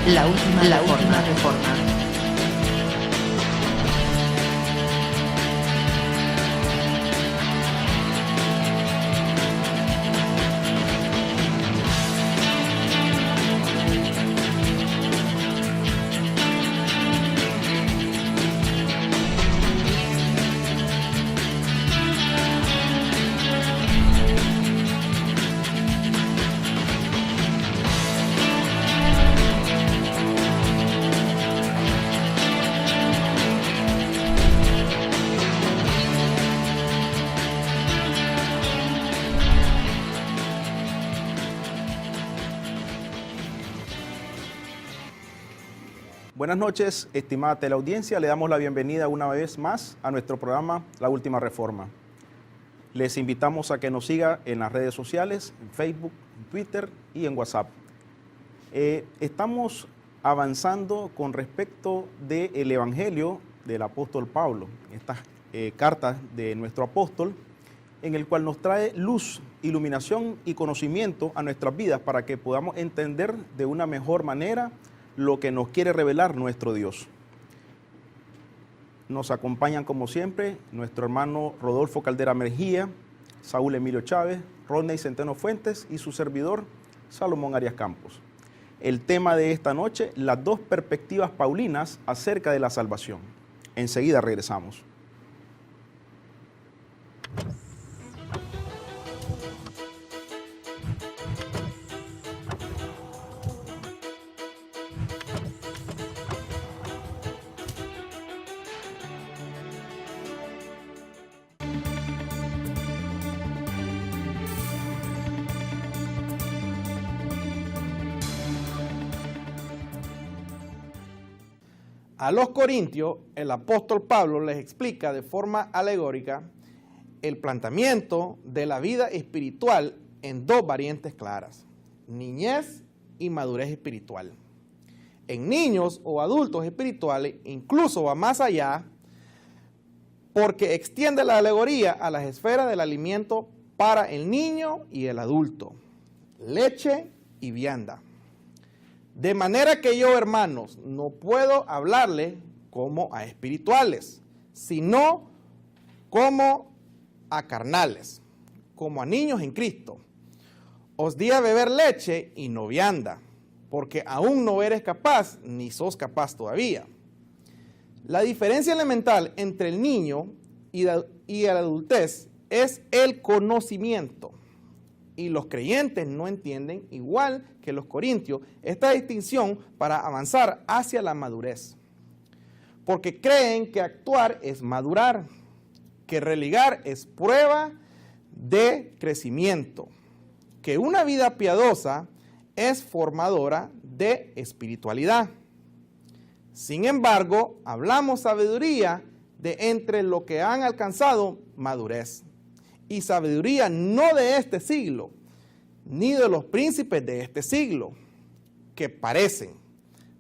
La última reforma. Buenas noches, estimada teleaudiencia. Le damos la bienvenida una vez más a nuestro programa La Última Reforma. Les invitamos a que nos siga en las redes sociales, en Facebook, en Twitter y en WhatsApp. Estamos avanzando con respecto del Evangelio del apóstol Pablo, estas cartas de nuestro apóstol, en el cual nos trae luz, iluminación y conocimiento a nuestras vidas para que podamos entender de una mejor manera lo que nos quiere revelar nuestro Dios. Nos acompañan como siempre nuestro hermano Rodolfo Caldera Mejía, Saúl Emilio Chávez, Rodney Centeno Fuentes y su servidor Salomón Arias Campos. El tema de esta noche, las dos perspectivas paulinas acerca de la salvación. Enseguida regresamos. A los corintios, el apóstol Pablo les explica de forma alegórica el planteamiento de la vida espiritual en dos variantes claras: niñez y madurez espiritual. En niños o adultos espirituales incluso va más allá, porque extiende la alegoría a las esferas del alimento para el niño y el adulto, leche y vianda. De manera que yo, hermanos, no puedo hablarles como a espirituales, sino como a carnales, como a niños en Cristo. Os di a beber leche y no vianda, porque aún no eres capaz, ni sos capaz todavía. La diferencia elemental entre el niño y la adultez es el conocimiento. Y los creyentes no entienden, igual que los corintios, esta distinción para avanzar hacia la madurez. Porque creen que actuar es madurar, que religar es prueba de crecimiento, que una vida piadosa es formadora de espiritualidad. Sin embargo, hablamos sabiduría de entre lo que han alcanzado madurez. Y sabiduría no de este siglo, ni de los príncipes de este siglo, que parecen.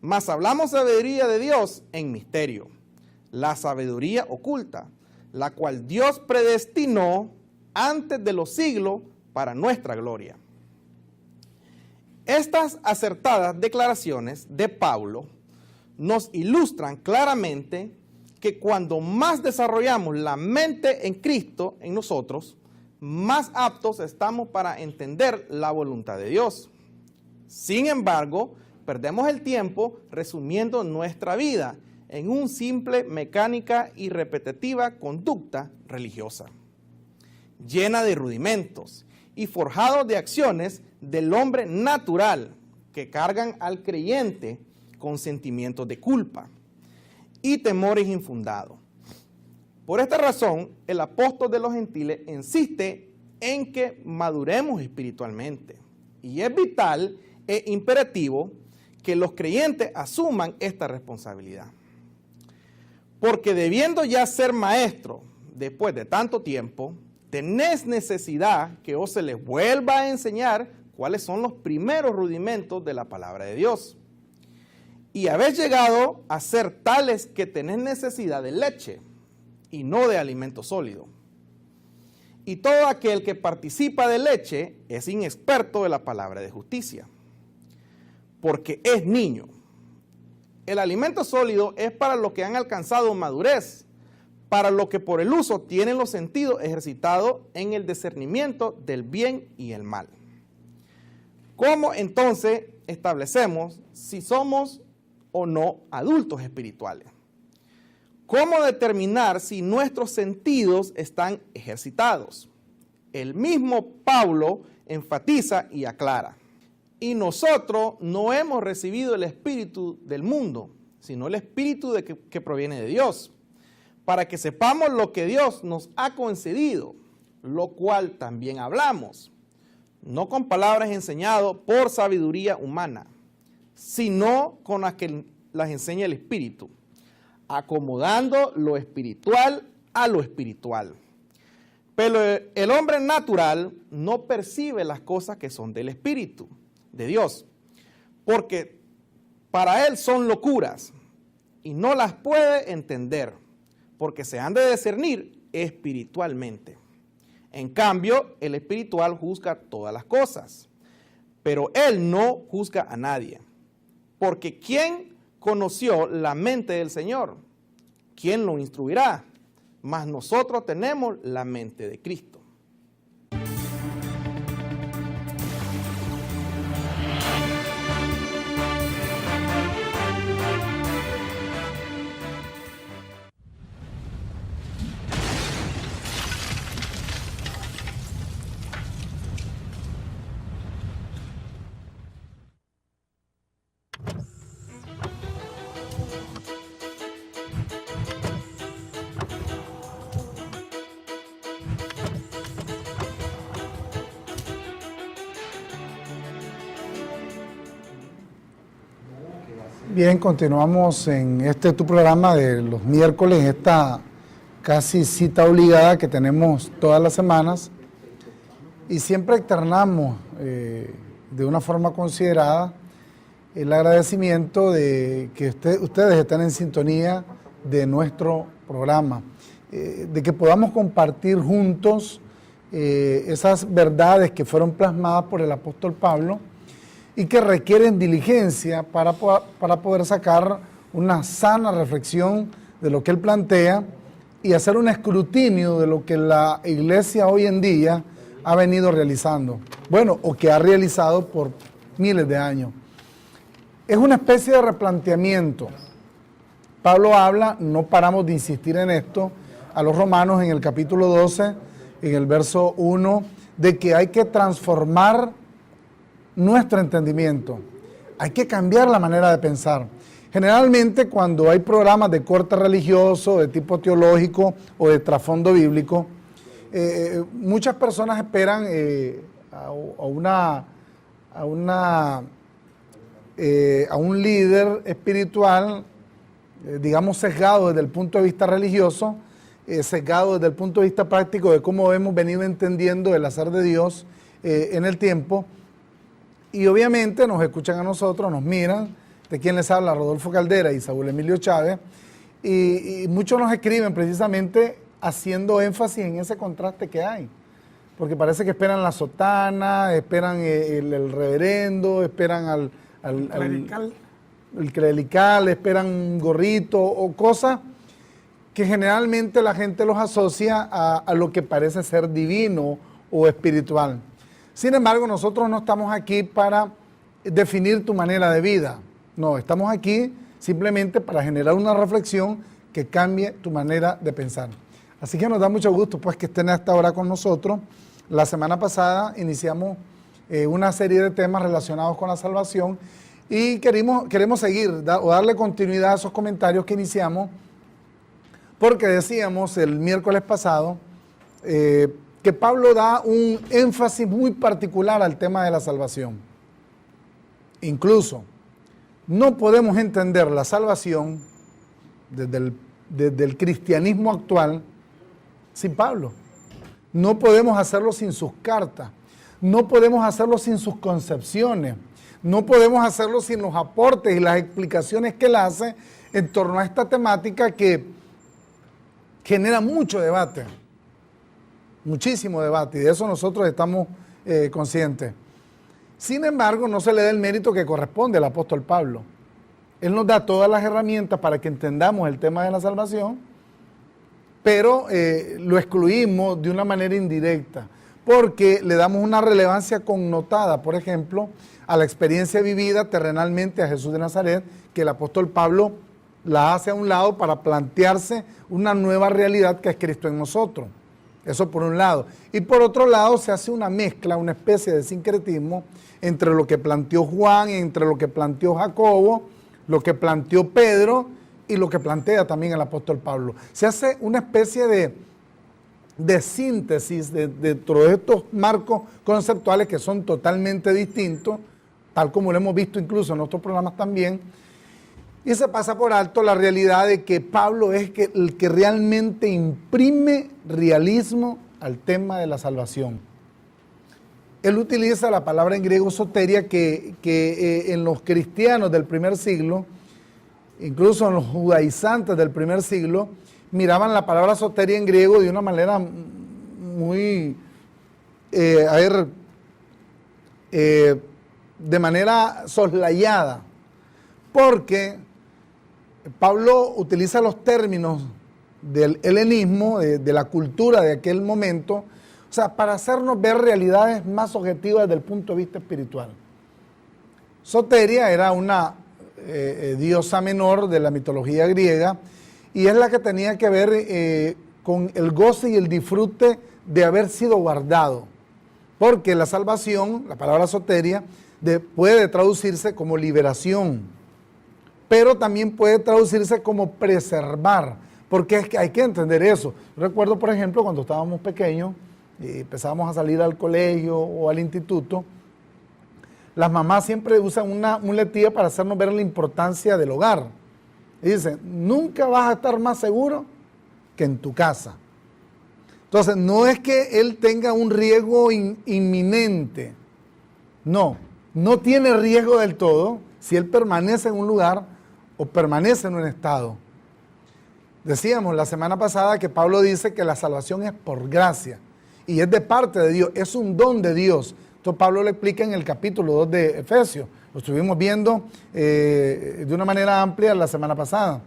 Mas hablamos sabiduría de Dios en misterio, la sabiduría oculta, la cual Dios predestinó antes de los siglos para nuestra gloria. Estas acertadas declaraciones de Pablo nos ilustran claramente que cuando más desarrollamos la mente en Cristo en nosotros, más aptos estamos para entender la voluntad de Dios. Sin embargo, perdemos el tiempo resumiendo nuestra vida en una simple mecánica y repetitiva conducta religiosa, llena de rudimentos y forjado de acciones del hombre natural que cargan al creyente con sentimientos de culpa y temores infundados. Por esta razón, el apóstol de los gentiles insiste en que maduremos espiritualmente. Y es vital e imperativo que los creyentes asuman esta responsabilidad. Porque debiendo ya ser maestro después de tanto tiempo, tenés necesidad que os se les vuelva a enseñar cuáles son los primeros rudimentos de la palabra de Dios. Y habéis llegado a ser tales que tenés necesidad de leche y no de alimento sólido. Y todo aquel que participa de leche es inexperto de la palabra de justicia, porque es niño. El alimento sólido es para los que han alcanzado madurez, para los que por el uso tienen los sentidos ejercitados en el discernimiento del bien y el mal. ¿Cómo entonces establecemos si somos o no adultos espirituales? ¿Cómo determinar si nuestros sentidos están ejercitados? El mismo Pablo enfatiza y aclara: y nosotros no hemos recibido el espíritu del mundo, sino el espíritu que proviene de Dios, para que sepamos lo que Dios nos ha concedido, lo cual también hablamos, no con palabras enseñadas por sabiduría humana, sino con las que las enseña el Espíritu, acomodando lo espiritual a lo espiritual. Pero el hombre natural no percibe las cosas que son del Espíritu de Dios, porque para él son locuras y no las puede entender, porque se han de discernir espiritualmente. En cambio, el espiritual juzga todas las cosas, pero él no juzga a nadie, porque ¿quién conoció la mente del Señor? ¿Quién lo instruirá? Mas nosotros tenemos la mente de Cristo. Bien, continuamos en tu programa de los miércoles, esta casi cita obligada que tenemos todas las semanas, y siempre externamos de una forma considerada el agradecimiento de que ustedes estén en sintonía de nuestro programa, de que podamos compartir juntos esas verdades que fueron plasmadas por el apóstol Pablo y que requieren diligencia para poder sacar una sana reflexión de lo que él plantea y hacer un escrutinio de lo que la iglesia hoy en día ha venido realizando, bueno, o que ha realizado por miles de años. Es una especie de replanteamiento. Pablo habla, no paramos de insistir en esto, a los romanos en el capítulo 12, en el verso 1, de que hay que transformar nuestro entendimiento, hay que cambiar la manera de pensar. Generalmente cuando hay programas de corte religioso, de tipo teológico o de trasfondo bíblico, muchas personas esperan a un líder espiritual, digamos sesgado desde el punto de vista religioso, sesgado desde el punto de vista práctico de cómo hemos venido entendiendo el hacer de Dios en el tiempo. Y obviamente nos escuchan a nosotros, nos miran, de quien les habla Rodolfo Caldera y Saúl Emilio Chávez, y muchos nos escriben precisamente haciendo énfasis en ese contraste que hay, porque parece que esperan la sotana, esperan el reverendo, esperan el clerical, esperan un gorrito o cosas que generalmente la gente los asocia a lo que parece ser divino o espiritual. Sin embargo, nosotros no estamos aquí para definir tu manera de vida. No, estamos aquí simplemente para generar una reflexión que cambie tu manera de pensar. Así que nos da mucho gusto pues que estén hasta ahora con nosotros. La semana pasada iniciamos una serie de temas relacionados con la salvación y queremos seguir o darle continuidad a esos comentarios que iniciamos, porque decíamos el miércoles pasado que Pablo da un énfasis muy particular al tema de la salvación. Incluso, no podemos entender la salvación desde el cristianismo actual sin Pablo. No podemos hacerlo sin sus cartas. No podemos hacerlo sin sus concepciones. No podemos hacerlo sin los aportes y las explicaciones que él hace en torno a esta temática que genera mucho debate. Muchísimo debate, y de eso nosotros estamos conscientes. Sin embargo, no se le da el mérito que corresponde al apóstol Pablo. Él nos da todas las herramientas para que entendamos el tema de la salvación, pero lo excluimos de una manera indirecta, porque le damos una relevancia connotada, por ejemplo, a la experiencia vivida terrenalmente a Jesús de Nazaret, que el apóstol Pablo la hace a un lado para plantearse una nueva realidad que es Cristo en nosotros. Eso por un lado. Y por otro lado se hace una mezcla, una especie de sincretismo entre lo que planteó Juan, entre lo que planteó Jacobo, lo que planteó Pedro y lo que plantea también el apóstol Pablo. Se hace una especie de síntesis dentro de estos marcos conceptuales que son totalmente distintos, tal como lo hemos visto incluso en otros programas también, y se pasa por alto la realidad de que Pablo es el que realmente imprime realismo al tema de la salvación. Él utiliza la palabra en griego soteria que en los cristianos del primer siglo, incluso en los judaizantes del primer siglo, miraban la palabra soteria en griego de una manera muy, de manera soslayada, porque Pablo utiliza los términos del helenismo, de la cultura de aquel momento, o sea, para hacernos ver realidades más objetivas desde el punto de vista espiritual. Soteria era una diosa menor de la mitología griega y es la que tenía que ver con el goce y el disfrute de haber sido guardado, porque la salvación, la palabra soteria, puede traducirse como liberación, pero también puede traducirse como preservar, porque es que hay que entender eso. Yo recuerdo, por ejemplo, cuando estábamos pequeños y empezábamos a salir al colegio o al instituto, las mamás siempre usan una muletilla para hacernos ver la importancia del hogar. Y dicen, nunca vas a estar más seguro que en tu casa. Entonces, no es que él tenga un riesgo inminente. No tiene riesgo del todo si él permanece en un lugar o permanece en un estado. Decíamos la semana pasada que Pablo dice que la salvación es por gracia y es de parte de Dios, es un don de Dios. Esto Pablo lo explica en el capítulo 2 de Efesios. Lo estuvimos viendo de una manera amplia la semana pasada.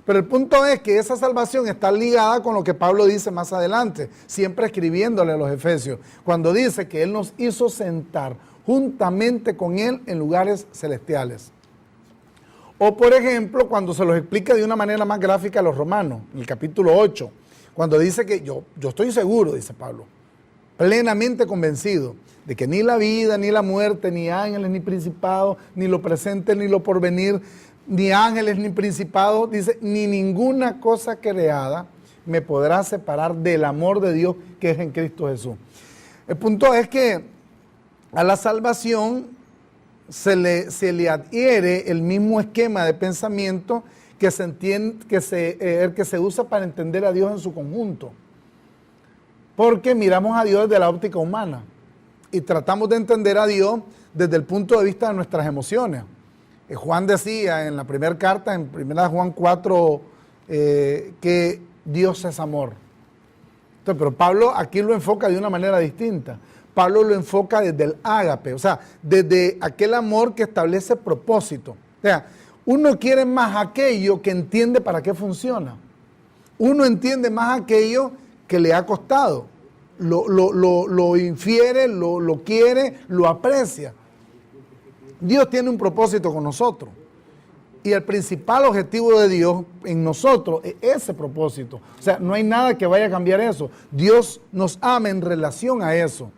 Pero el punto es que esa salvación está ligada con lo que Pablo dice más adelante, siempre escribiéndole a los Efesios, cuando dice que Él nos hizo sentar juntamente con Él en lugares celestiales. O por ejemplo, cuando se los explica de una manera más gráfica a los romanos, en el capítulo 8, cuando dice que yo estoy seguro, dice Pablo, plenamente convencido de que ni la vida, ni la muerte, ni ángeles, ni principados, ni lo presente, ni lo porvenir, ni ángeles, ni principados, dice, ni ninguna cosa creada me podrá separar del amor de Dios que es en Cristo Jesús. El punto es que a la salvación se le adhiere el mismo esquema de pensamiento que se usa para entender a Dios en su conjunto. Porque miramos a Dios desde la óptica humana y tratamos de entender a Dios desde el punto de vista de nuestras emociones. Juan decía en la primera carta, en 1 Juan 4, que Dios es amor. Entonces, pero Pablo aquí lo enfoca de una manera distinta. Pablo lo enfoca desde el ágape, o sea, desde aquel amor que establece propósito. O sea, uno quiere más aquello que entiende para qué funciona. Uno entiende más aquello que le ha costado. Lo infiere, lo quiere, lo aprecia. Dios tiene un propósito con nosotros. Y el principal objetivo de Dios en nosotros es ese propósito. O sea, no hay nada que vaya a cambiar eso. Dios nos ama en relación a eso.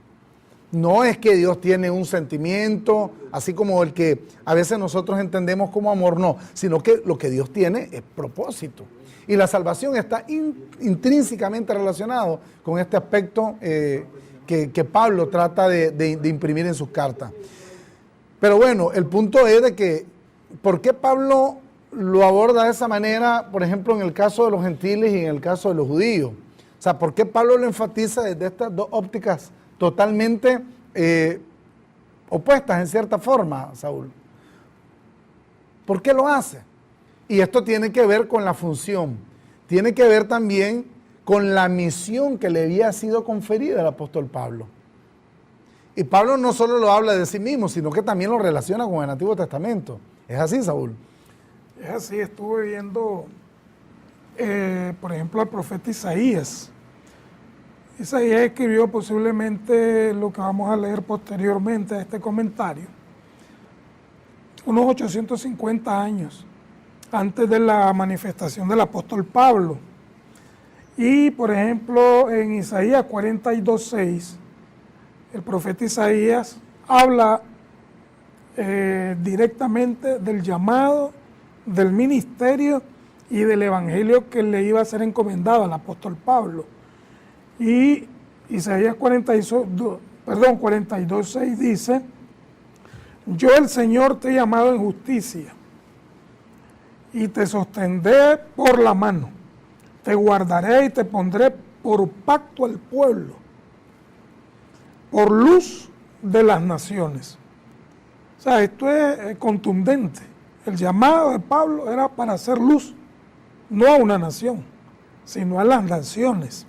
No es que Dios tiene un sentimiento, así como el que a veces nosotros entendemos como amor, no, sino que lo que Dios tiene es propósito. Y la salvación está intrínsecamente relacionado con este aspecto que Pablo trata de imprimir en sus cartas. Pero bueno, el punto es de que, ¿por qué Pablo lo aborda de esa manera, por ejemplo, en el caso de los gentiles y en el caso de los judíos? O sea, ¿por qué Pablo lo enfatiza desde estas dos ópticas totalmente opuestas en cierta forma, Saúl? ¿Por qué lo hace? Y esto tiene que ver con la función, tiene que ver también con la misión que le había sido conferida al apóstol Pablo. Y Pablo no solo lo habla de sí mismo, sino que también lo relaciona con el Antiguo Testamento. ¿Es así, Saúl? Es así, estuve viendo, por ejemplo, al profeta Isaías. Isaías escribió posiblemente lo que vamos a leer posteriormente a este comentario, unos 850 años antes de la manifestación del apóstol Pablo. Y, por ejemplo, en Isaías 42:6, el profeta Isaías habla directamente del llamado, del ministerio y del evangelio que le iba a ser encomendado al apóstol Pablo. Y Isaías 42:6 dice: yo el Señor te he llamado en justicia y te sostendré por la mano, te guardaré y te pondré por pacto al pueblo, por luz de las naciones. O sea, esto es contundente. El llamado de Pablo era para hacer luz, no a una nación, sino a las naciones.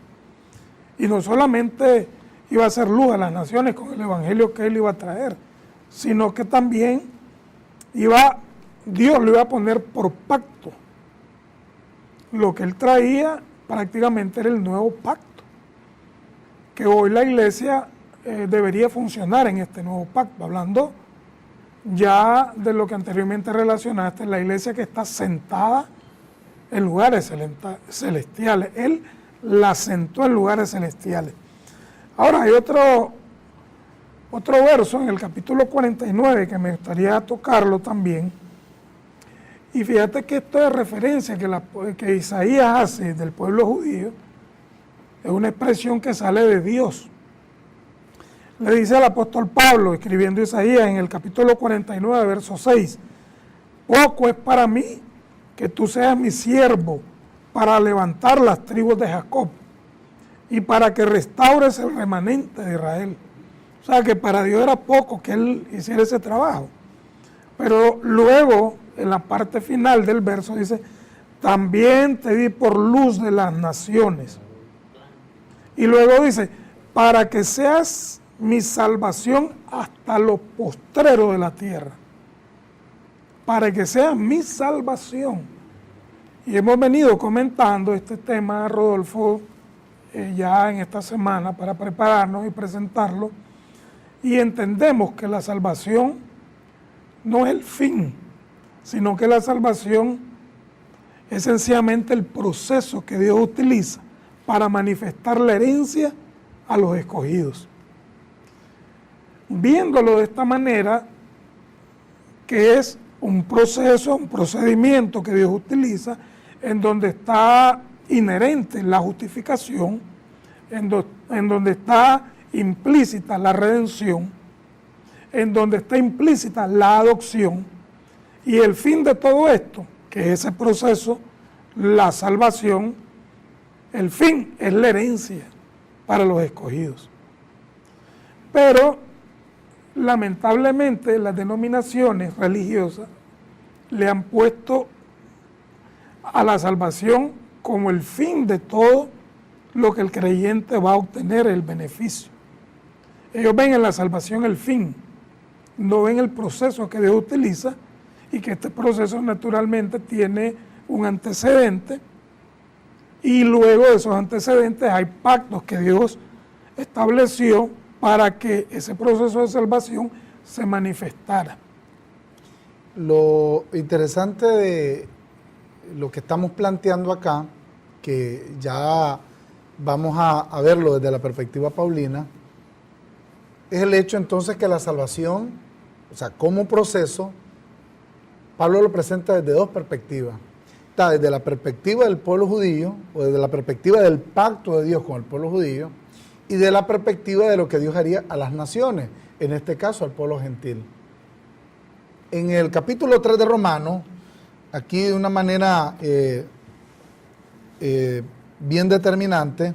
Y no solamente iba a hacer luz a las naciones con el evangelio que él iba a traer, sino que también Dios lo iba a poner por pacto. Lo que él traía prácticamente era el nuevo pacto, que hoy la iglesia debería funcionar en este nuevo pacto, hablando ya de lo que anteriormente relacionaste, la iglesia que está sentada en lugares celestiales. Él la sentó en lugares celestiales. Ahora hay otro verso en el capítulo 49 que me gustaría tocarlo también. Y fíjate que esto de referencia que Isaías hace del pueblo judío es una expresión que sale de Dios. Le dice al apóstol Pablo, escribiendo Isaías en el capítulo 49, verso 6, poco es para mí que tú seas mi siervo para levantar las tribus de Jacob y para que restaures el remanente de Israel. O sea que para Dios era poco que él hiciera ese trabajo. Pero luego, en la parte final del verso dice, también te di por luz de las naciones. Y luego dice, para que seas mi salvación hasta lo postrero de la tierra. Para que seas mi salvación. Y hemos venido comentando este tema, Rodolfo, ya en esta semana para prepararnos y presentarlo. Y entendemos que la salvación no es el fin, sino que la salvación es sencillamente el proceso que Dios utiliza para manifestar la herencia a los escogidos. Viéndolo de esta manera, que es un proceso, un procedimiento que Dios utiliza, en donde está inherente la justificación, en donde está implícita la redención, en donde está implícita la adopción, y el fin de todo esto, que es ese proceso, la salvación, el fin es la herencia para los escogidos. Pero lamentablemente las denominaciones religiosas le han puesto a la salvación como el fin de todo lo que el creyente va a obtener, el beneficio. Ellos ven en la salvación el fin, no ven el proceso que Dios utiliza, y que este proceso naturalmente tiene un antecedente, y luego de esos antecedentes hay pactos que Dios estableció para que ese proceso de salvación se manifestara. Lo interesante de lo que estamos planteando acá, que ya vamos a verlo desde la perspectiva paulina, es el hecho entonces que la salvación, o sea, como proceso, Pablo lo presenta desde dos perspectivas. Está desde la perspectiva del pueblo judío, o desde la perspectiva del pacto de Dios con el pueblo judío, y de la perspectiva de lo que Dios haría a las naciones, en este caso al pueblo gentil. En el capítulo 3 de Romanos, aquí de una manera bien determinante,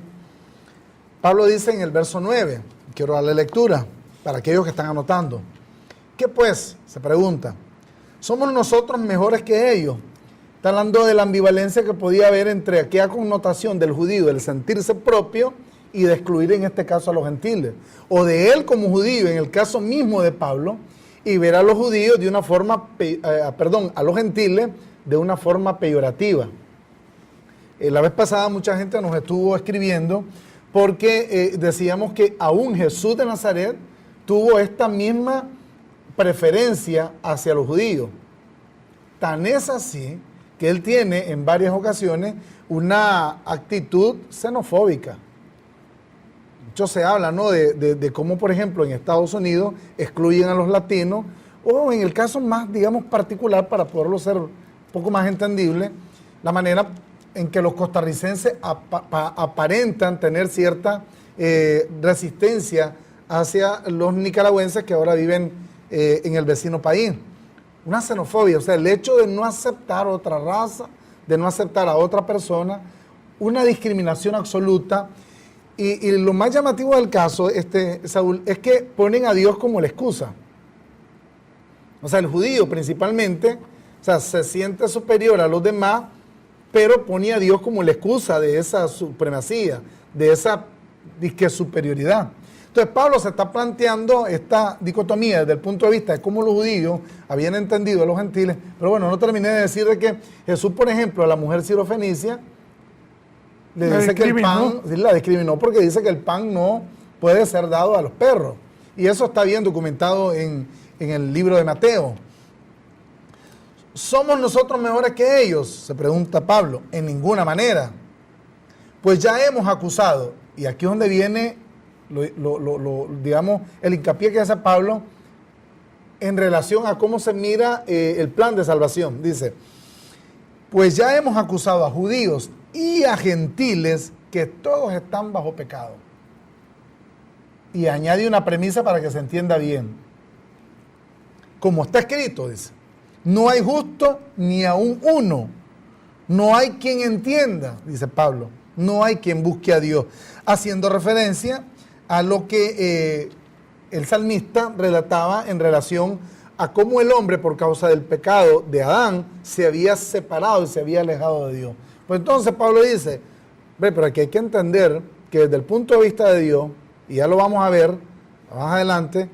Pablo dice en el verso 9, quiero darle lectura para aquellos que están anotando. ¿Qué pues? Se pregunta. ¿Somos nosotros mejores que ellos? Está hablando de la ambivalencia que podía haber entre aquella connotación del judío, el sentirse propio y de excluir en este caso a los gentiles. O de él como judío, en el caso mismo de Pablo, y ver a los judíos de una forma, a los gentiles de una forma peyorativa. La vez pasada mucha gente nos estuvo escribiendo porque decíamos que aún Jesús de Nazaret tuvo esta misma preferencia hacia los judíos. Tan es así que él tiene en varias ocasiones una actitud xenofóbica. Mucho se habla, ¿no?, de cómo, por ejemplo, en Estados Unidos excluyen a los latinos, o en el caso más, digamos, particular, para poderlo ser un poco más entendible, la manera en que los costarricenses aparentan tener cierta resistencia hacia los nicaragüenses que ahora viven en el vecino país. Una xenofobia, o sea, el hecho de no aceptar otra raza, de no aceptar a otra persona, una discriminación absoluta. Y lo más llamativo del caso, Saúl, es que ponen a Dios como la excusa. O sea, el judío principalmente, o sea, se siente superior a los demás, pero pone a Dios como la excusa de esa supremacía, de esa disque superioridad. Entonces Pablo se está planteando esta dicotomía desde el punto de vista de cómo los judíos habían entendido a los gentiles, pero bueno, no terminé de decir de que Jesús, por ejemplo, a la mujer sirofenicia, le dice que el pan, la discriminó porque dice que el pan no puede ser dado a los perros. Y eso está bien documentado en el libro de Mateo. ¿Somos nosotros mejores que ellos?, se pregunta Pablo. En ninguna manera. Pues ya hemos acusado, y aquí es donde viene, digamos, el hincapié que hace Pablo en relación a cómo se mira el plan de salvación. Dice, pues ya hemos acusado a judíos y a gentiles que todos están bajo pecado. Y añade una premisa para que se entienda bien. Como está escrito, dice, no hay justo ni aún uno. No hay quien entienda, dice Pablo. No hay quien busque a Dios. Haciendo referencia a lo que el salmista relataba en relación a cómo el hombre, por causa del pecado de Adán, se había separado y se había alejado de Dios. Pues entonces Pablo dice, pero aquí hay que entender que desde el punto de vista de Dios, y ya lo vamos a ver más adelante,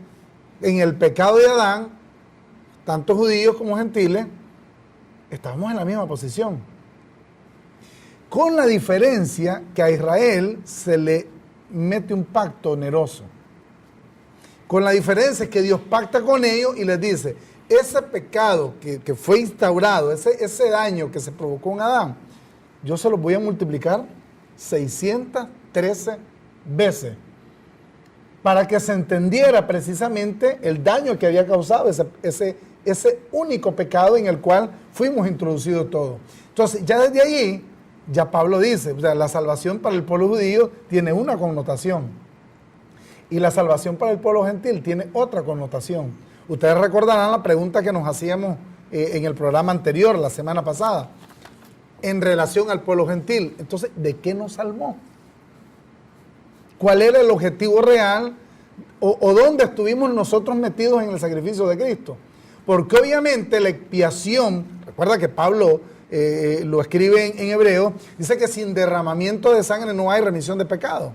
en el pecado de Adán, tanto judíos como gentiles, estábamos en la misma posición. Con la diferencia que a Israel se le mete un pacto oneroso. Con la diferencia que Dios pacta con ellos y les dice, ese pecado que fue instaurado, ese daño que se provocó en Adán, yo se los voy a multiplicar 613 veces para que se entendiera precisamente el daño que había causado ese único pecado en el cual fuimos introducidos todos. Entonces, ya desde allí, ya Pablo dice, o sea, la salvación para el pueblo judío tiene una connotación y la salvación para el pueblo gentil tiene otra connotación. Ustedes recordarán la pregunta que nos hacíamos en el programa anterior, la semana pasada, en relación al pueblo gentil. Entonces, ¿de qué nos salvó? ¿Cuál era el objetivo real o dónde estuvimos nosotros metidos en el sacrificio de Cristo? Porque obviamente la expiación, recuerda que Pablo lo escribe en hebreo, dice que sin derramamiento de sangre no hay remisión de pecado.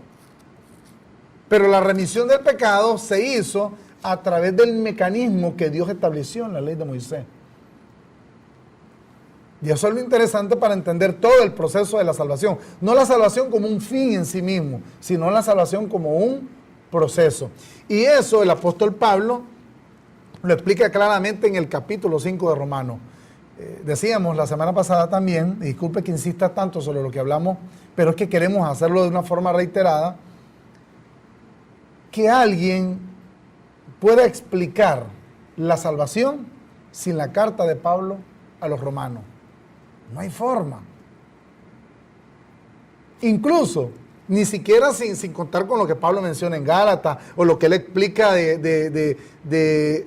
Pero la remisión del pecado se hizo a través del mecanismo que Dios estableció en la ley de Moisés. Y eso es lo interesante para entender todo el proceso de la salvación. No la salvación como un fin en sí mismo, sino la salvación como un proceso. Y eso el apóstol Pablo lo explica claramente en el capítulo 5 de Romanos. Decíamos la semana pasada también, disculpe que insista tanto sobre lo que hablamos, pero es que queremos hacerlo de una forma reiterada, que alguien pueda explicar la salvación sin la carta de Pablo a los romanos. No hay forma. Incluso, ni siquiera sin contar con lo que Pablo menciona en Gálatas, o lo que él explica de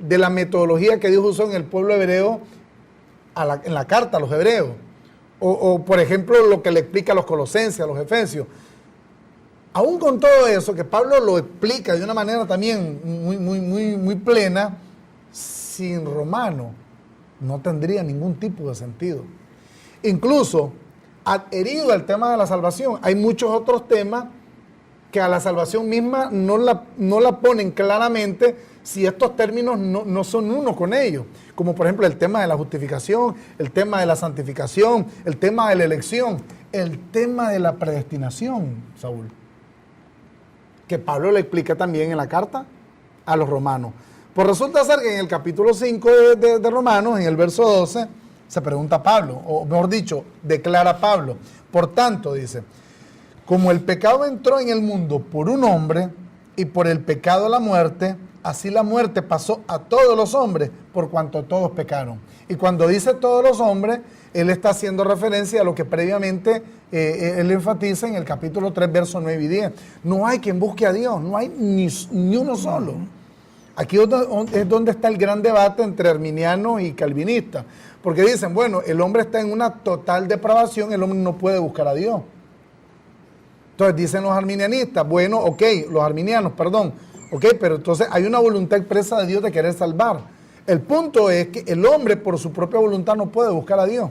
la metodología que Dios usó en el pueblo hebreo, en la carta a los hebreos. O por ejemplo, lo que le explica a los colosenses, a los efesios. Aún con todo eso, que Pablo lo explica de una manera también muy plena, sin romano no tendría ningún tipo de sentido. Incluso, adherido al tema de la salvación, hay muchos otros temas que a la salvación misma no la ponen claramente, si estos términos no son uno con ellos, como por ejemplo el tema de la justificación, el tema de la santificación, el tema de la elección, el tema de la predestinación, Saúl, que Pablo le explica también en la carta a los romanos. Pues resulta ser que en el capítulo 5 de Romanos, en el verso 12, se pregunta Pablo, o mejor dicho, declara Pablo. Por tanto, dice, como el pecado entró en el mundo por un hombre y por el pecado la muerte, así la muerte pasó a todos los hombres por cuanto todos pecaron. Y cuando dice todos los hombres, él está haciendo referencia a lo que previamente él enfatiza en el capítulo 3, versos 9 y 10. No hay quien busque a Dios, no hay ni uno solo. Aquí es donde está el gran debate entre arminianos y calvinistas. Porque dicen, bueno, el hombre está en una total depravación, el hombre no puede buscar a Dios. Entonces dicen los arminianistas, bueno, ok, los arminianos, perdón, ok, pero entonces hay una voluntad expresa de Dios de querer salvar. El punto es que el hombre por su propia voluntad no puede buscar a Dios.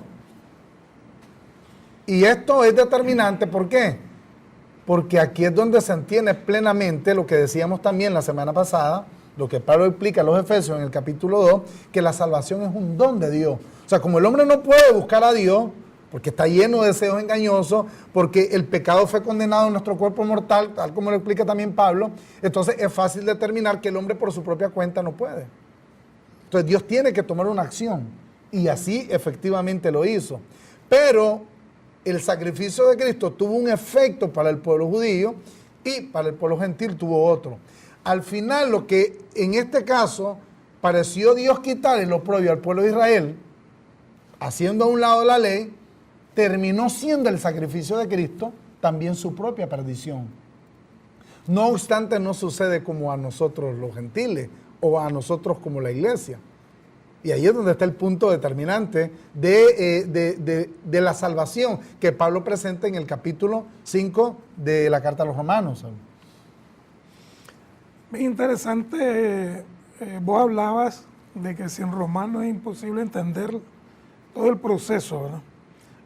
Y esto es determinante, ¿por qué? Porque aquí es donde se entiende plenamente lo que decíamos también la semana pasada, lo que Pablo explica a los Efesios en el capítulo 2, que la salvación es un don de Dios. O sea, como el hombre no puede buscar a Dios, porque está lleno de deseos engañosos, porque el pecado fue condenado en nuestro cuerpo mortal, tal como lo explica también Pablo, entonces es fácil determinar que el hombre por su propia cuenta no puede. Entonces Dios tiene que tomar una acción, y así efectivamente lo hizo. Pero el sacrificio de Cristo tuvo un efecto para el pueblo judío y para el pueblo gentil tuvo otro. Al final, lo que en este caso pareció Dios quitarle lo propio al pueblo de Israel, haciendo a un lado la ley, terminó siendo el sacrificio de Cristo también su propia perdición. No obstante, no sucede como a nosotros los gentiles o a nosotros como la iglesia. Y ahí es donde está el punto determinante de la salvación que Pablo presenta en el capítulo 5 de la carta a los romanos. Es interesante, vos hablabas de que sin Romanos es imposible entender todo el proceso, ¿verdad?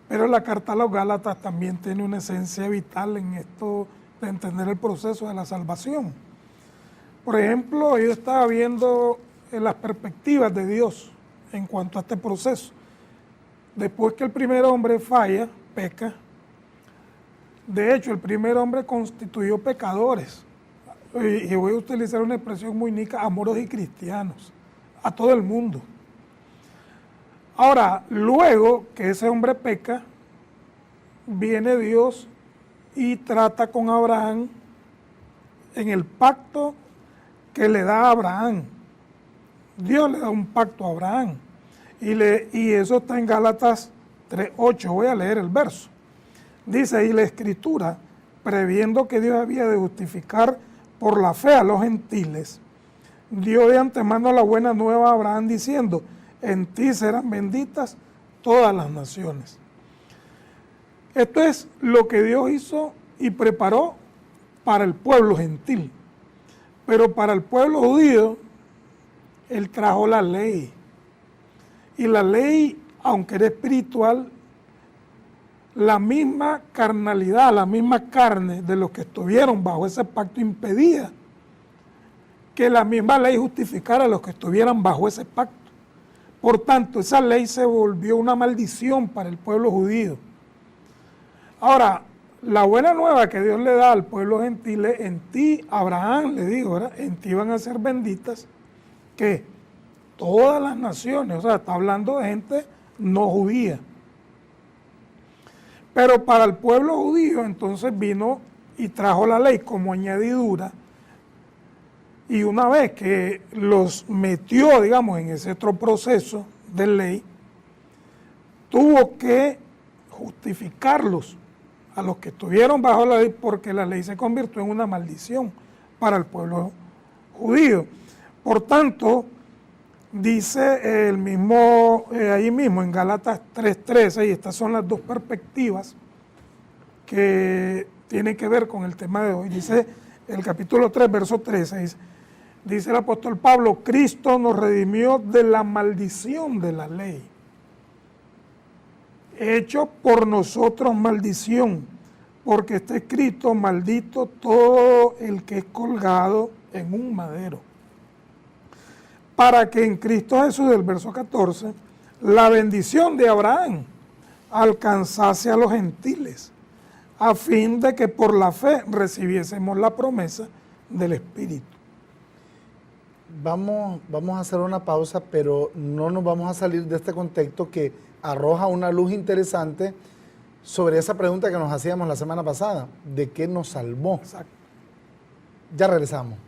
Pero la carta a los Gálatas también tiene una esencia vital en esto de entender el proceso de la salvación. Por ejemplo, yo estaba viendo las perspectivas de Dios en cuanto a este proceso. Después que el primer hombre falla, peca, de hecho el primer hombre constituyó pecadores. Y voy a utilizar una expresión muy nica, amoros y cristianos, a todo el mundo. Ahora, luego que ese hombre peca, viene Dios y trata con Abraham en el pacto que le da a Abraham. Dios le da un pacto a Abraham. Y eso está en Gálatas 3:8. Voy a leer el verso. Dice ahí la Escritura, previendo que Dios había de justificar por la fe a los gentiles, dio de antemano la buena nueva a Abraham diciendo, en ti serán benditas todas las naciones. Esto es lo que Dios hizo y preparó para el pueblo gentil. Pero para el pueblo judío, Él trajo la ley. Y la ley, aunque era espiritual, la misma carnalidad, la misma carne de los que estuvieron bajo ese pacto impedía que la misma ley justificara a los que estuvieran bajo ese pacto. Por tanto, esa ley se volvió una maldición para el pueblo judío. Ahora, la buena nueva que Dios le da al pueblo gentil es, en ti, Abraham le dijo, ¿verdad? En ti van a ser benditas, que todas las naciones, o sea, está hablando de gente no judía. Pero para el pueblo judío entonces vino y trajo la ley como añadidura, y una vez que los metió, digamos, en ese otro proceso de ley, tuvo que justificarlos a los que estuvieron bajo la ley, porque la ley se convirtió en una maldición para el pueblo judío. Por tanto, dice el mismo, ahí mismo en Gálatas 3:13, y estas son las dos perspectivas que tienen que ver con el tema de hoy. Dice el capítulo 3, verso 13, dice el apóstol Pablo, Cristo nos redimió de la maldición de la ley, hecho por nosotros maldición, porque está escrito, maldito todo el que es colgado en un madero. para que en Cristo Jesús, del verso 14, la bendición de Abraham alcanzase a los gentiles, a fin de que por la fe recibiésemos la promesa del Espíritu. Vamos a hacer una pausa, pero no nos vamos a salir de este contexto que arroja una luz interesante sobre esa pregunta que nos hacíamos la semana pasada, ¿de qué nos salvó? Exacto. Ya regresamos.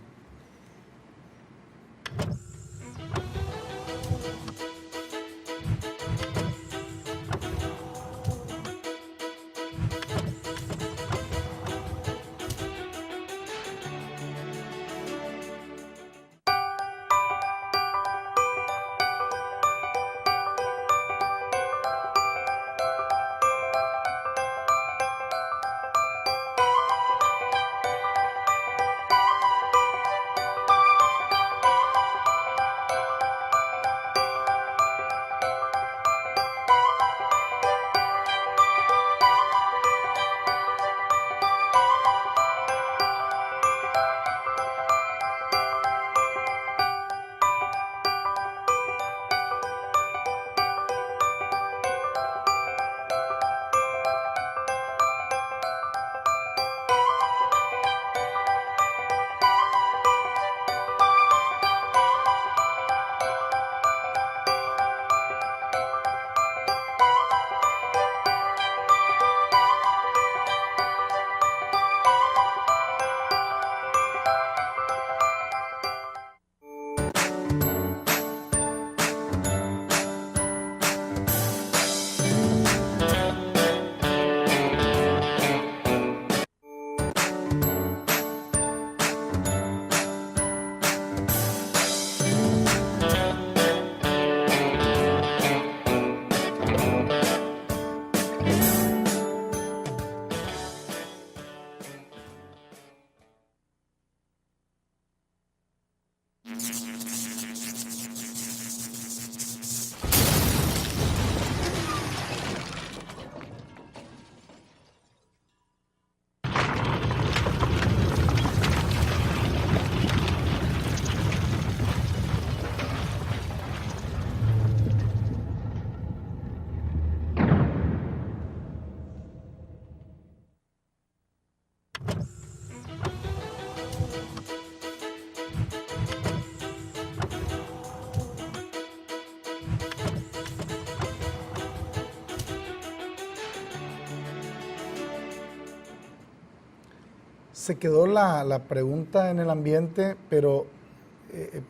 Se quedó la pregunta en el ambiente, pero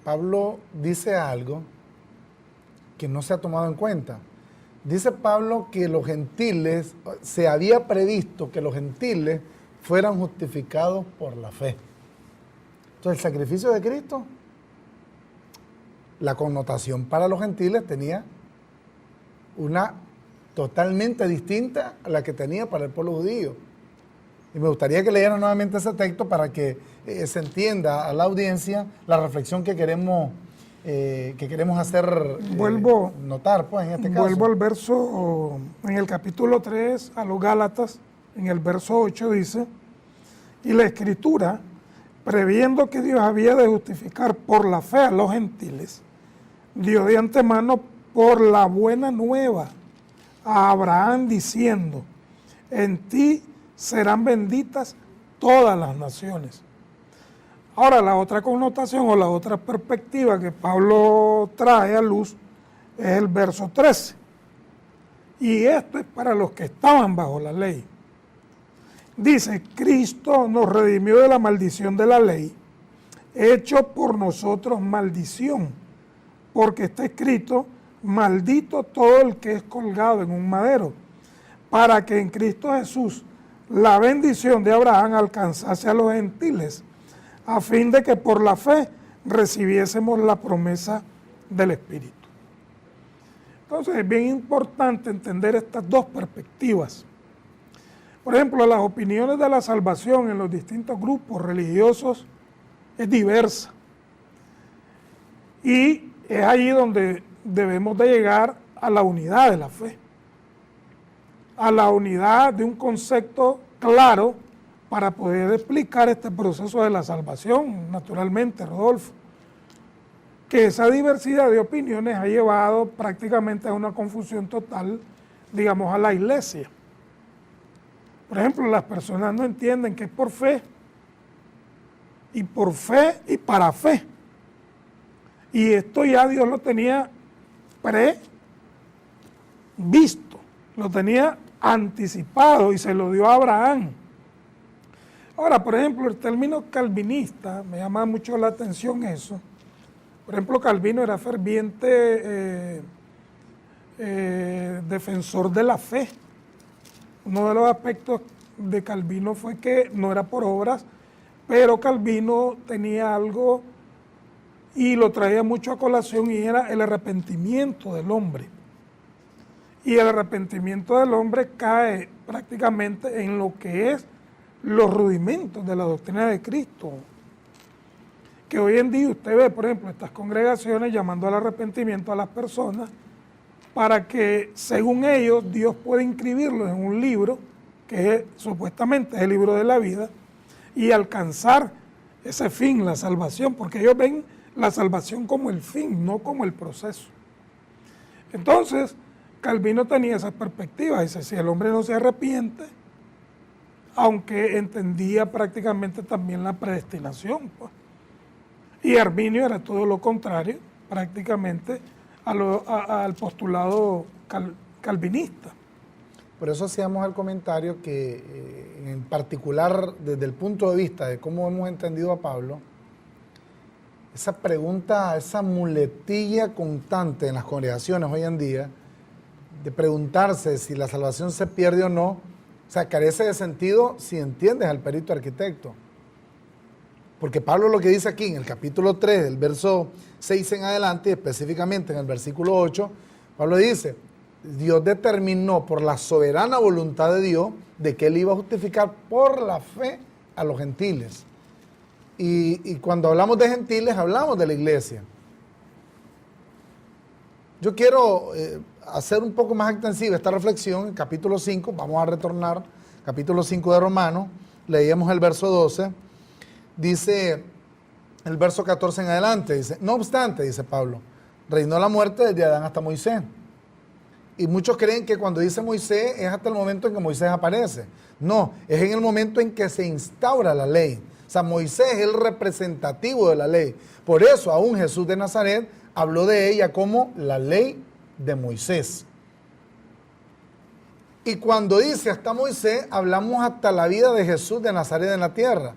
Pablo dice algo que no se ha tomado en cuenta. Dice Pablo que los gentiles, se había previsto que los gentiles fueran justificados por la fe. Entonces, el sacrificio de Cristo, la connotación para los gentiles tenía una totalmente distinta a la que tenía para el pueblo judío. Y me gustaría que leyeran nuevamente ese texto para que se entienda a la audiencia la reflexión que queremos hacer notar, pues, en este caso. Vuelvo al verso, en el capítulo 3, a los Gálatas, en el verso 8 dice, y la Escritura, previendo que Dios había de justificar por la fe a los gentiles, dio de antemano por la buena nueva a Abraham diciendo, en ti serán benditas todas las naciones. Ahora, la otra connotación o la otra perspectiva que Pablo trae a luz es el verso 13. Y esto es para los que estaban bajo la ley. Dice, Cristo nos redimió de la maldición de la ley, hecho por nosotros maldición, porque está escrito, maldito todo el que es colgado en un madero, para que en Cristo Jesús la bendición de Abraham alcanzase a los gentiles, a fin de que por la fe recibiésemos la promesa del Espíritu. Entonces es bien importante entender estas dos perspectivas. Por ejemplo, las opiniones de la salvación en los distintos grupos religiosos es diversa. Y es allí donde debemos de llegar a la unidad de la fe, a la unidad de un concepto claro para poder explicar este proceso de la salvación, naturalmente, Rodolfo. que esa diversidad de opiniones ha llevado prácticamente a una confusión total, digamos, a la iglesia. Por ejemplo, las personas no entienden que es por fe y para fe. Y esto ya Dios lo tenía previsto, lo tenía anticipado y se lo dio a Abraham. Ahora, por ejemplo, el término calvinista, me llama mucho la atención eso. Por ejemplo, Calvino era ferviente defensor de la fe. Uno de los aspectos de Calvino fue que no era por obras, pero Calvino tenía algo y lo traía mucho a colación y era el arrepentimiento del hombre. Y el arrepentimiento del hombre cae prácticamente en lo que es los rudimentos de la doctrina de Cristo. Que hoy en día usted ve, por ejemplo, estas congregaciones llamando al arrepentimiento a las personas para que, según ellos, Dios pueda inscribirlos en un libro, que supuestamente es el libro de la vida, y alcanzar ese fin, la salvación, porque ellos ven la salvación como el fin, no como el proceso. Entonces, Calvino tenía esa perspectiva, dice, si el hombre no se arrepiente, aunque entendía prácticamente también la predestinación, pues. Y Arminio era todo lo contrario, prácticamente, al postulado calvinista. Por eso hacíamos el comentario que, en particular, desde el punto de vista de cómo hemos entendido a Pablo, esa pregunta, esa muletilla constante en las congregaciones hoy en día, de preguntarse si la salvación se pierde o no, o sea, carece de sentido si entiendes al perito arquitecto. Porque Pablo lo que dice aquí en el capítulo 3, del verso 6 en adelante, específicamente en el versículo 8, Pablo dice, Dios determinó por la soberana voluntad de Dios de que Él iba a justificar por la fe a los gentiles. Y cuando hablamos de gentiles, hablamos de la iglesia. Yo quiero hacer un poco más extensiva esta reflexión en capítulo 5, vamos a retornar, capítulo 5 de Romanos, leíamos el verso 12, dice el verso 14 en adelante, dice, no obstante, dice Pablo, reinó la muerte desde Adán hasta Moisés. Y muchos creen que cuando dice Moisés es hasta el momento en que Moisés aparece. No, es en el momento en que se instaura la ley. O sea, Moisés es el representativo de la ley. Por eso aún Jesús de Nazaret habló de ella como la ley de Moisés. Y cuando dice hasta Moisés, hablamos hasta la vida de Jesús de Nazaret en la tierra.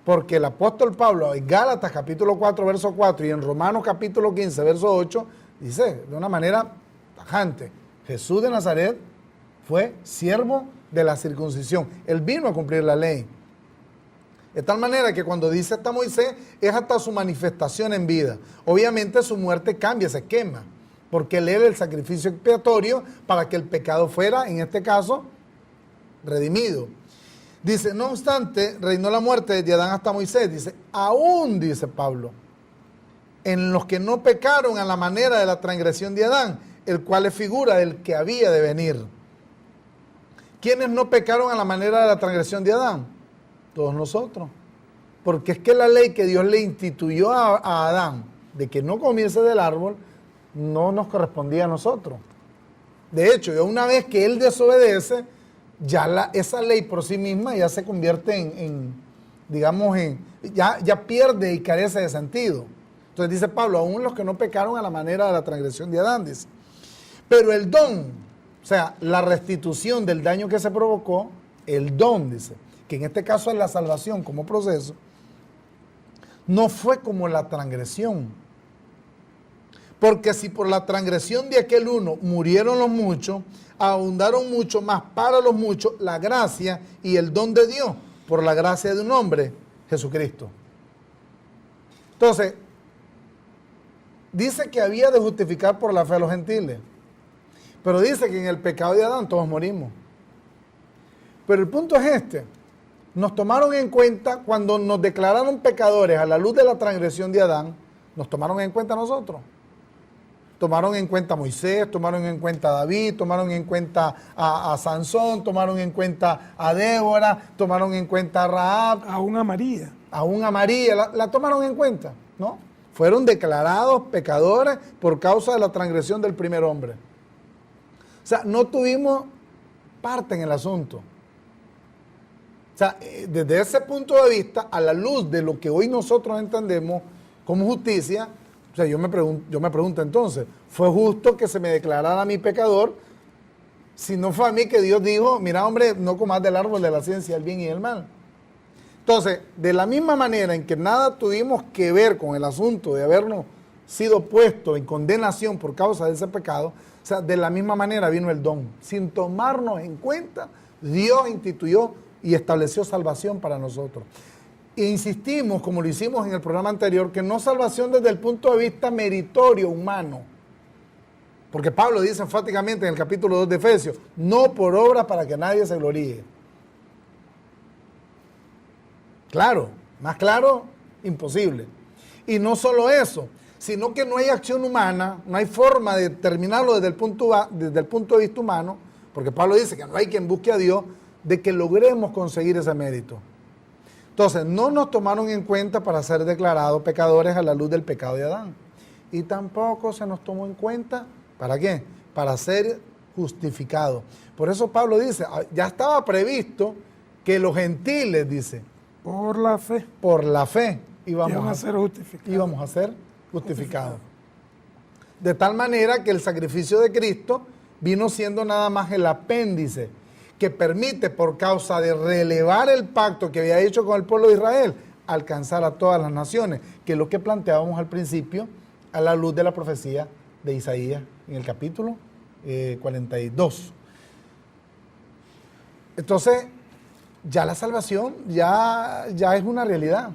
Porque el apóstol Pablo en Gálatas capítulo 4, verso 4 y en Romanos capítulo 15, verso 8, dice de una manera tajante, Jesús de Nazaret fue siervo de la circuncisión. Él vino a cumplir la ley. De tal manera que cuando dice hasta Moisés, es hasta su manifestación en vida. Obviamente su muerte cambia, se quema, porque él era el sacrificio expiatorio para que el pecado fuera, en este caso, redimido. Dice, no obstante, reinó la muerte desde Adán hasta Moisés. Dice, aún, dice Pablo, en los que no pecaron a la manera de la transgresión de Adán, el cual es figura del que había de venir. ¿Quiénes no pecaron a la manera de la transgresión de Adán? Todos nosotros. Porque es que la ley que Dios le instituyó a Adán de que no comiese del árbol, no nos correspondía a nosotros. De hecho, ya una vez que él desobedece, ya esa ley por sí misma ya se convierte ya pierde y carece de sentido. Entonces dice Pablo, aún los que no pecaron a la manera de la transgresión de Adán, dice. Pero el don, o sea, la restitución del daño que se provocó, el don, dice, que en este caso es la salvación como proceso, no fue como la transgresión. Porque si por la transgresión de aquel uno murieron los muchos, abundaron mucho más para los muchos la gracia y el don de Dios por la gracia de un hombre, Jesucristo. Entonces, dice que había de justificar por la fe a los gentiles, pero dice que en el pecado de Adán todos morimos. Pero el punto es este, nos tomaron en cuenta cuando nos declararon pecadores a la luz de la transgresión de Adán, nos tomaron en cuenta a nosotros. Tomaron en cuenta a Moisés, tomaron en cuenta a David, tomaron en cuenta a Sansón, tomaron en cuenta a Débora, tomaron en cuenta a Rahab. Aún a María. Aún a María, la tomaron en cuenta, ¿no? Fueron declarados pecadores por causa de la transgresión del primer hombre. O sea, no tuvimos parte en el asunto. O sea, desde ese punto de vista, a la luz de lo que hoy nosotros entendemos como justicia, o sea, yo me pregunto entonces, ¿fue justo que se me declarara a mi pecador si no fue a mí que Dios dijo, mira hombre, no comas del árbol de la ciencia del bien y del mal? Entonces, de la misma manera en que nada tuvimos que ver con el asunto de habernos sido puestos en condenación por causa de ese pecado, o sea, de la misma manera vino el don. Sin tomarnos en cuenta, Dios instituyó y estableció salvación para nosotros. E insistimos, como lo hicimos en el programa anterior, que no salvación desde el punto de vista meritorio humano. Porque Pablo dice enfáticamente en el capítulo 2 de Efesios, no por obras para que nadie se gloríe. Claro, más claro, imposible. Y no solo eso, sino que no hay acción humana, no hay forma de determinarlo desde el punto de vista humano, porque Pablo dice que no hay quien busque a Dios, de que logremos conseguir ese mérito. Entonces, no nos tomaron en cuenta para ser declarados pecadores a la luz del pecado de Adán. Y tampoco se nos tomó en cuenta, ¿para qué? Para ser justificados. Por eso Pablo dice, ya estaba previsto que los gentiles, dice, Por la fe íbamos a ser justificados. De tal manera que el sacrificio de Cristo vino siendo nada más el apéndice que permite, por causa de relevar el pacto que había hecho con el pueblo de Israel, alcanzar a todas las naciones, que es lo que planteábamos al principio a la luz de la profecía de Isaías en el capítulo 42. Entonces, ya la salvación ya es una realidad.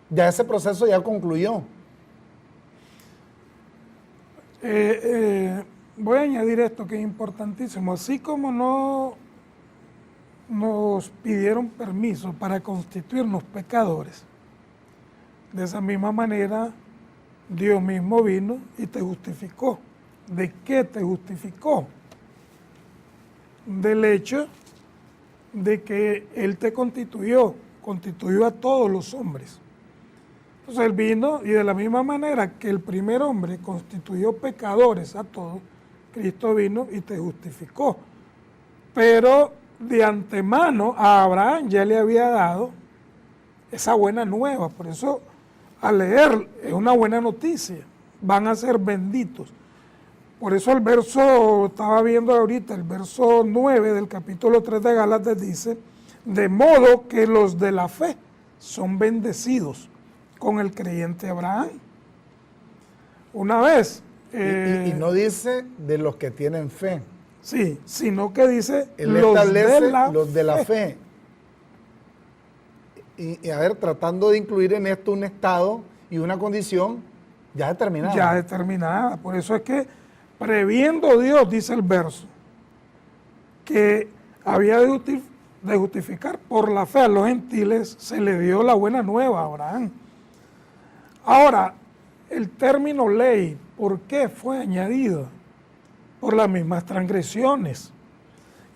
Ya ese proceso ya concluyó. Voy a añadir esto que es importantísimo. Así como no nos pidieron permiso para constituirnos pecadores, de esa misma manera Dios mismo vino y te justificó. ¿De qué te justificó? Del hecho de que Él te constituyó a todos los hombres. Entonces Él vino y de la misma manera que el primer hombre constituyó pecadores a todos, Cristo vino y te justificó. Pero de antemano a Abraham ya le había dado esa buena nueva. Por eso al leer es una buena noticia. Van a ser benditos. Por eso el verso, estaba viendo ahorita, el verso 9 del capítulo 3 de Gálatas dice, de modo que los de la fe son bendecidos con el creyente Abraham. Una vez... y no dice de los que tienen fe. Sí, sino que dice Él establece los de la fe. Y a ver, tratando de incluir en esto un estado y una condición ya determinada. Ya determinada. Por eso es que previendo Dios, dice el verso, que había de justificar por la fe a los gentiles, se le dio la buena nueva a Abraham. Ahora, el término ley, ¿por qué fue añadido? Por las mismas transgresiones.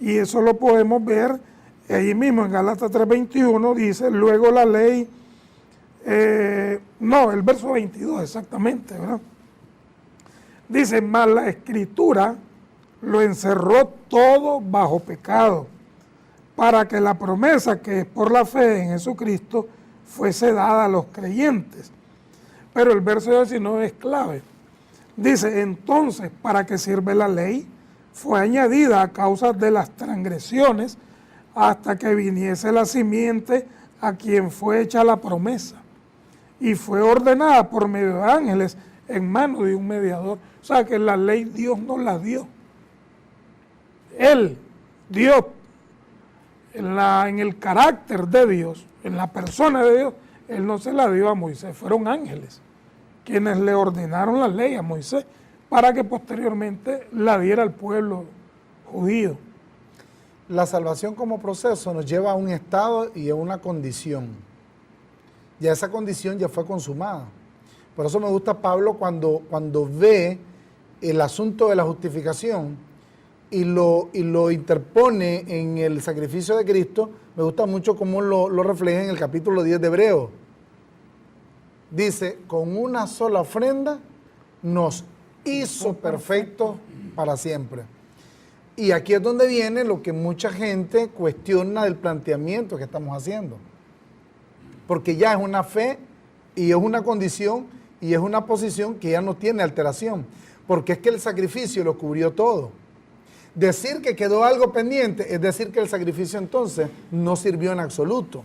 Y eso lo podemos ver ahí mismo en Gálatas 3:21, dice, luego la ley, el verso 22 exactamente, ¿verdad? Dice, mas la Escritura lo encerró todo bajo pecado, para que la promesa que es por la fe en Jesucristo fuese dada a los creyentes. Pero el verso 19 es clave. Dice, entonces, ¿para qué sirve la ley? Fue añadida a causa de las transgresiones hasta que viniese la simiente a quien fue hecha la promesa. Y fue ordenada por medio de ángeles en manos de un mediador. O sea que la ley Dios nos la dio. Él, Dios, en el carácter de Dios, en la persona de Dios, Él no se la dio a Moisés, fueron ángeles quienes le ordenaron la ley a Moisés para que posteriormente la diera al pueblo judío. La salvación como proceso nos lleva a un estado y a una condición. Ya esa condición ya fue consumada. Por eso me gusta Pablo cuando ve el asunto de la justificación y lo interpone en el sacrificio de Cristo. Me gusta mucho cómo lo refleja en el capítulo 10 de Hebreos. dice, con una sola ofrenda nos hizo perfectos para siempre. Y aquí es donde viene lo que mucha gente cuestiona del planteamiento que estamos haciendo. Porque ya es una fe y es una condición y es una posición que ya no tiene alteración. Porque es que el sacrificio lo cubrió todo. Decir que quedó algo pendiente es decir que el sacrificio entonces no sirvió en absoluto.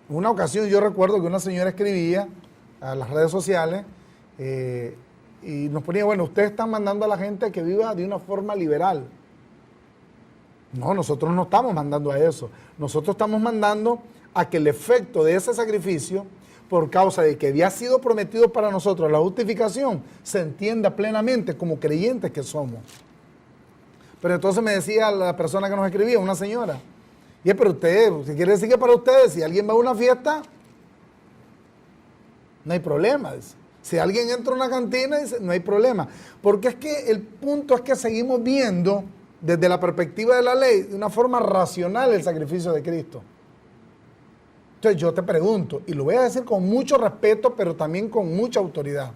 En una ocasión yo recuerdo que una señora escribía a las redes sociales y nos ponía, bueno, ustedes están mandando a la gente que viva de una forma liberal. No, nosotros no estamos mandando a eso. Nosotros estamos mandando a que el efecto de ese sacrificio, por causa de que había sido prometido para nosotros la justificación, se entienda plenamente como creyentes que somos. Pero entonces me decía la persona que nos escribía, una señora, pero usted, ¿qué quiere decir que para ustedes, si alguien va a una fiesta, no hay problema? Dice. Si alguien entra a una cantina, dice, no hay problema. Porque es que el punto es que seguimos viendo desde la perspectiva de la ley, de una forma racional, el sacrificio de Cristo. Entonces yo te pregunto, y lo voy a decir con mucho respeto, pero también con mucha autoridad.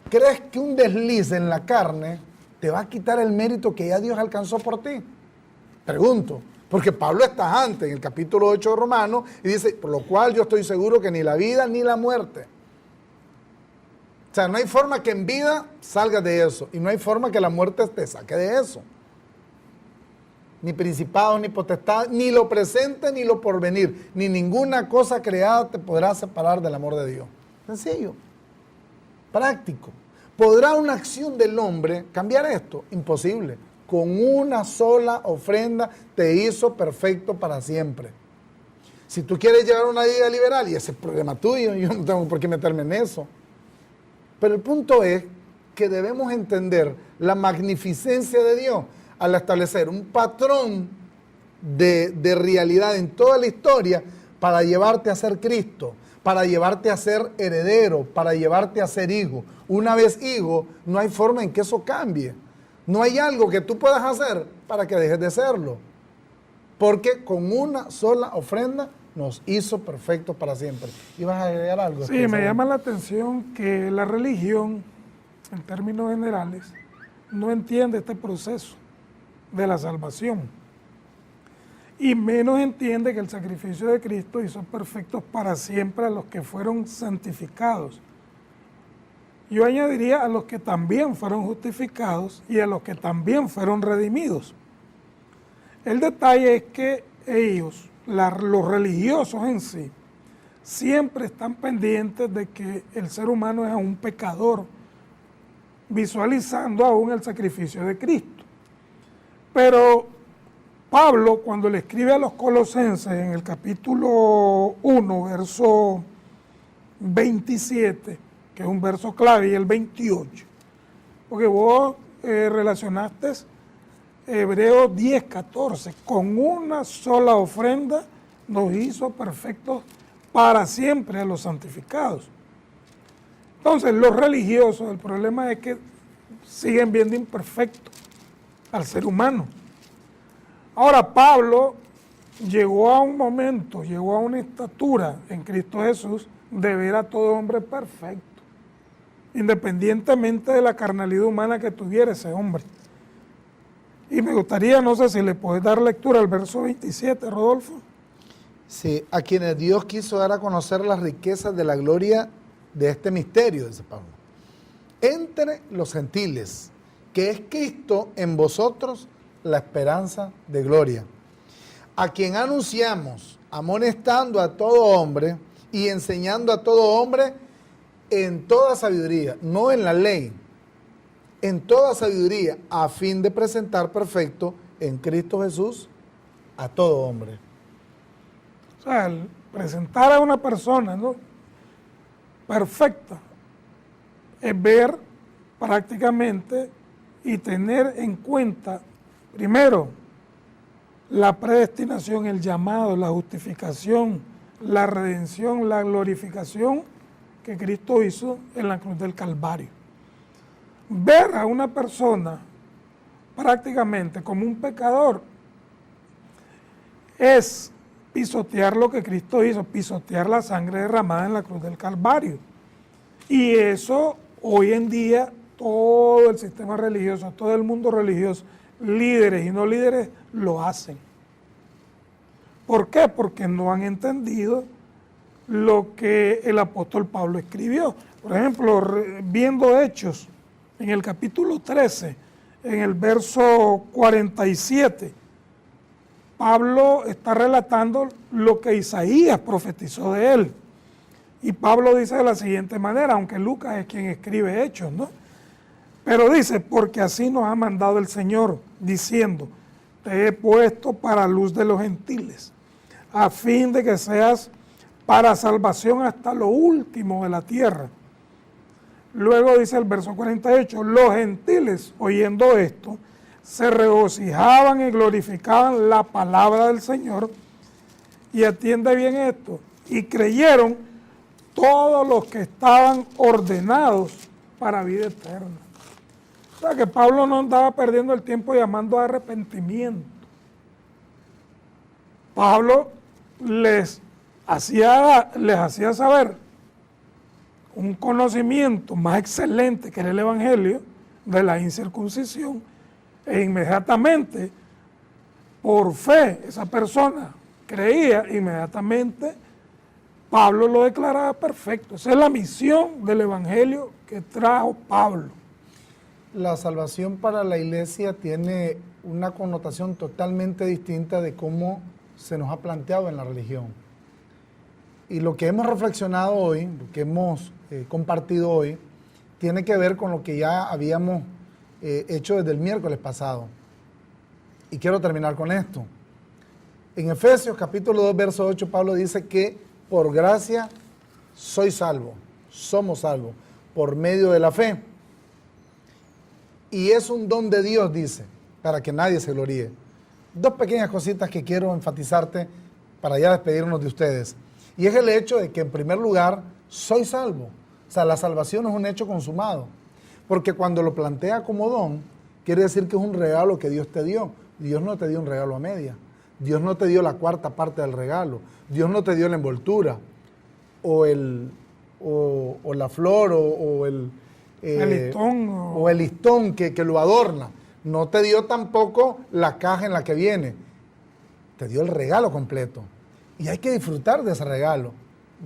¿Crees que un desliz en la carne te va a quitar el mérito que ya Dios alcanzó por ti? Pregunto, porque Pablo está antes, en el capítulo 8 de Romanos, y dice, por lo cual yo estoy seguro que ni la vida ni la muerte. O sea, no hay forma que en vida salgas de eso, y no hay forma que la muerte te saque de eso. Ni principados, ni potestades, ni lo presente, ni lo porvenir, ni ninguna cosa creada te podrá separar del amor de Dios. Sencillo, práctico. ¿Podrá una acción del hombre cambiar esto? Imposible. Con una sola ofrenda te hizo perfecto para siempre. Si tú quieres llevar una vida liberal, y ese es el problema tuyo, yo no tengo por qué meterme en eso. Pero el punto es que debemos entender la magnificencia de Dios al establecer un patrón de realidad en toda la historia para llevarte a ser Cristo, para llevarte a ser heredero, para llevarte a ser hijo. Una vez hijo, no hay forma en que eso cambie. No hay algo que tú puedas hacer para que dejes de serlo. Porque con una sola ofrenda nos hizo perfectos para siempre. ¿Ibas a agregar algo? Sí, me llama la atención que la religión, en términos generales, no entiende este proceso de la salvación. Y menos entiende que el sacrificio de Cristo hizo perfectos para siempre a los que fueron santificados. Yo añadiría a los que también fueron justificados y a los que también fueron redimidos. El detalle es que ellos, los religiosos en sí, siempre están pendientes de que el ser humano es un pecador, visualizando aún el sacrificio de Cristo. Pero Pablo, cuando le escribe a los colosenses en el capítulo 1, verso 27, que es un verso clave, y el 28, porque vos relacionaste Hebreos 10, 14, con una sola ofrenda nos hizo perfectos para siempre a los santificados. Entonces, los religiosos, el problema es que siguen viendo imperfecto al ser humano. Ahora, Pablo llegó a un momento, llegó a una estatura en Cristo Jesús de ver a todo hombre perfecto, independientemente de la carnalidad humana que tuviera ese hombre. Y me gustaría, no sé si le puedes dar lectura al verso 27, Rodolfo. Sí, a quienes Dios quiso dar a conocer las riquezas de la gloria de este misterio, dice Pablo, entre los gentiles, que es Cristo en vosotros, la esperanza de gloria, a quien anunciamos, amonestando a todo hombre y enseñando a todo hombre en toda sabiduría, no en la ley, en toda sabiduría, a fin de presentar perfecto en Cristo Jesús a todo hombre. O sea, el presentar a una persona, ¿no?, perfecta es ver prácticamente y tener en cuenta, primero, la predestinación, el llamado, la justificación, la redención, la glorificación que Cristo hizo en la cruz del Calvario. Ver a una persona prácticamente como un pecador es pisotear lo que Cristo hizo, pisotear la sangre derramada en la cruz del Calvario. Y eso hoy en día todo el sistema religioso, todo el mundo religioso, líderes y no líderes, lo hacen. ¿Por qué? Porque no han entendido lo que el apóstol Pablo escribió. Por ejemplo, viendo Hechos, en el capítulo 13, en el verso 47, Pablo está relatando lo que Isaías profetizó de él. Y Pablo dice de la siguiente manera, aunque Lucas es quien escribe Hechos, ¿no? Pero dice, porque así nos ha mandado el Señor, diciendo, te he puesto para luz de los gentiles, a fin de que seas para salvación hasta lo último de la tierra. Luego dice el verso 48, los gentiles, oyendo esto, se regocijaban y glorificaban la palabra del Señor, y atiende bien esto, y creyeron todos los que estaban ordenados para vida eterna. O sea que Pablo no andaba perdiendo el tiempo llamando a arrepentimiento. Pablo les hacía saber un conocimiento más excelente que era el evangelio de la incircuncisión, e inmediatamente, por fe, esa persona creía, inmediatamente Pablo lo declaraba perfecto. Esa es la misión del evangelio que trajo Pablo. La salvación para la iglesia tiene una connotación totalmente distinta de cómo se nos ha planteado en la religión. Y lo que hemos reflexionado hoy, lo que hemos compartido hoy, tiene que ver con lo que ya habíamos hecho desde el miércoles pasado. Y quiero terminar con esto. En Efesios capítulo 2, verso 8, Pablo dice que por gracia soy salvo, somos salvos, por medio de la fe. Y es un don de Dios, dice, para que nadie se gloríe. Dos pequeñas cositas que quiero enfatizarte para ya despedirnos de ustedes. Y es el hecho de que, en primer lugar, soy salvo. O sea, la salvación es un hecho consumado. Porque cuando lo plantea como don, quiere decir que es un regalo que Dios te dio. Dios no te dio un regalo a media. Dios no te dio la cuarta parte del regalo. Dios no te dio la envoltura, o la flor, o el listón que lo adorna. No te dio tampoco la caja en la que viene. Te dio el regalo completo. Y hay que disfrutar de ese regalo.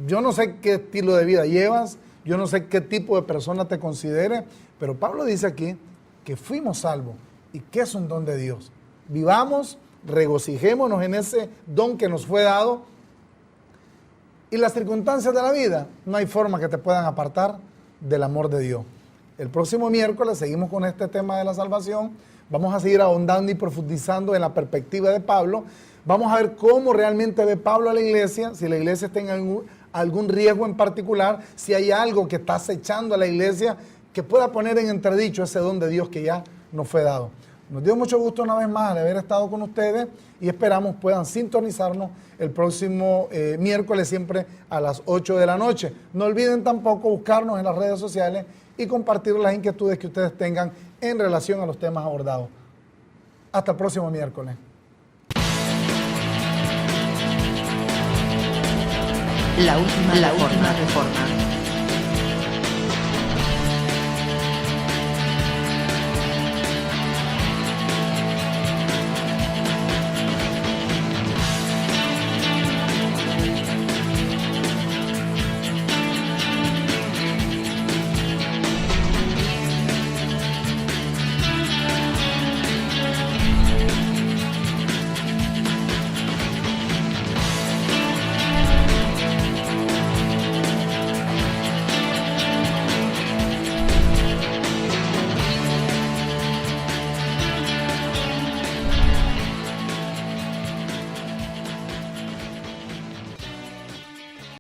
Yo no sé qué estilo de vida llevas, yo no sé qué tipo de persona te considere, pero Pablo dice aquí que fuimos salvos y que es un don de Dios. Vivamos, regocijémonos en ese don que nos fue dado. Y las circunstancias de la vida, no hay forma que te puedan apartar del amor de Dios. El próximo miércoles seguimos con este tema de la salvación. Vamos a seguir ahondando y profundizando en la perspectiva de Pablo. Vamos a ver cómo realmente ve Pablo a la iglesia, si la iglesia está en algún riesgo en particular, si hay algo que está acechando a la iglesia que pueda poner en entredicho ese don de Dios que ya nos fue dado. Nos dio mucho gusto una vez más de haber estado con ustedes y esperamos puedan sintonizarnos el próximo miércoles, siempre a las 8 de la noche. No olviden tampoco buscarnos en las redes sociales y compartir las inquietudes que ustedes tengan en relación a los temas abordados. Hasta el próximo miércoles. La última reforma.